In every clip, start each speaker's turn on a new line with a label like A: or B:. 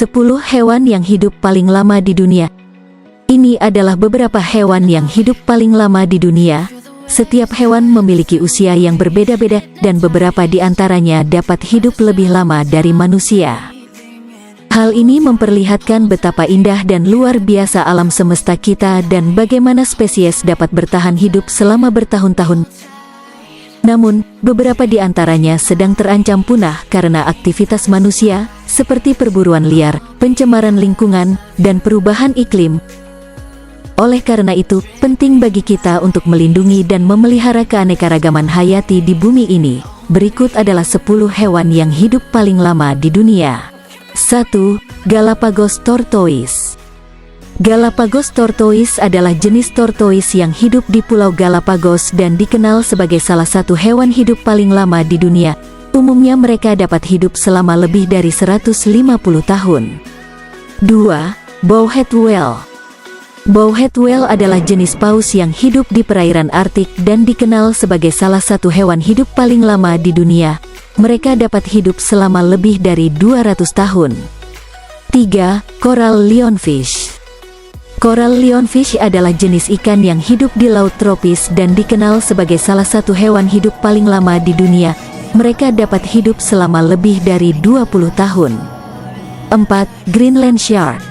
A: 10 hewan yang hidup paling lama di dunia. Ini adalah beberapa hewan yang hidup paling lama di dunia. Setiap hewan memiliki usia yang berbeda-beda dan beberapa di antaranya dapat hidup lebih lama dari manusia. Hal ini memperlihatkan betapa indah dan luar biasa alam semesta kita dan bagaimana spesies dapat bertahan hidup selama bertahun-tahun. Namun, beberapa di antaranya sedang terancam punah karena aktivitas manusia, seperti perburuan liar, pencemaran lingkungan, dan perubahan iklim. Oleh karena itu, penting bagi kita untuk melindungi dan memelihara keanekaragaman hayati di bumi ini. Berikut adalah 10 hewan yang hidup paling lama di dunia. 1. Galapagos Tortoise. Galapagos Tortoise adalah jenis tortoise yang hidup di Pulau Galapagos dan dikenal sebagai salah satu hewan hidup paling lama di dunia. Umumnya mereka dapat hidup selama lebih dari 150 tahun. 2. Bowhead Whale. Bowhead whale adalah jenis paus yang hidup di perairan Arktik dan dikenal sebagai salah satu hewan hidup paling lama di dunia. Mereka dapat hidup selama lebih dari 200 tahun. 3. Coral Lionfish. Coral lionfish adalah jenis ikan yang hidup di laut tropis dan dikenal sebagai salah satu hewan hidup paling lama di dunia. Mereka dapat hidup selama lebih dari 20 tahun. 4. Greenland Shark.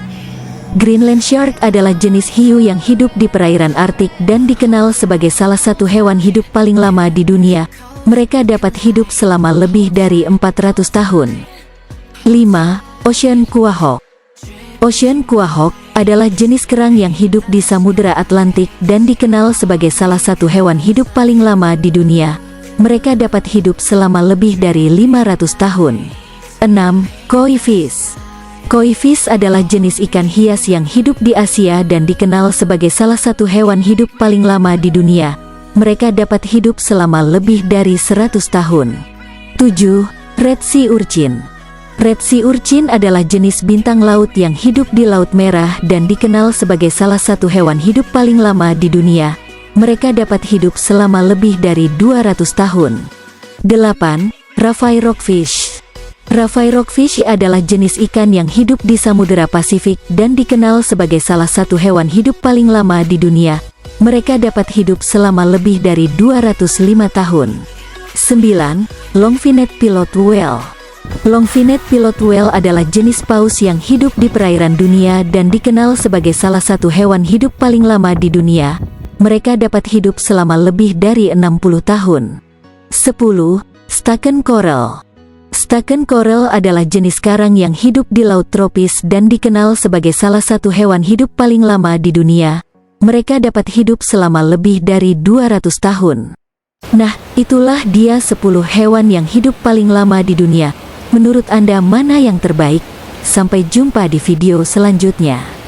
A: Greenland Shark adalah jenis hiu yang hidup di perairan Arktik dan dikenal sebagai salah satu hewan hidup paling lama di dunia. Mereka dapat hidup selama lebih dari 400 tahun. 5. Ocean Quahog. Ocean Quahog adalah jenis kerang yang hidup di Samudera Atlantik dan dikenal sebagai salah satu hewan hidup paling lama di dunia. Mereka dapat hidup selama lebih dari 500 tahun. 6. Koi fish. Koi fish adalah jenis ikan hias yang hidup di Asia dan dikenal sebagai salah satu hewan hidup paling lama di dunia. Mereka dapat hidup selama lebih dari 100 tahun. 7. Red Sea Urchin. Red Sea Urchin adalah jenis bintang laut yang hidup di Laut Merah dan dikenal sebagai salah satu hewan hidup paling lama di dunia. Mereka dapat hidup selama lebih dari 200 tahun. 8. Raphae Rockfish. Raphae Rockfish adalah jenis ikan yang hidup di Samudera Pasifik dan dikenal sebagai salah satu hewan hidup paling lama di dunia. Mereka dapat hidup selama lebih dari 205 tahun. 9. Longfinnet Pilot Whale. Longfinnet Pilot Whale adalah jenis paus yang hidup di perairan dunia dan dikenal sebagai salah satu hewan hidup paling lama di dunia. Mereka dapat hidup selama lebih dari 60 tahun. 10. Staken Coral. Staken Coral adalah jenis karang yang hidup di laut tropis dan dikenal sebagai salah satu hewan hidup paling lama di dunia. Mereka dapat hidup selama lebih dari 200 tahun. Nah, itulah dia 10 hewan yang hidup paling lama di dunia. Menurut Anda mana yang terbaik? Sampai jumpa di video selanjutnya.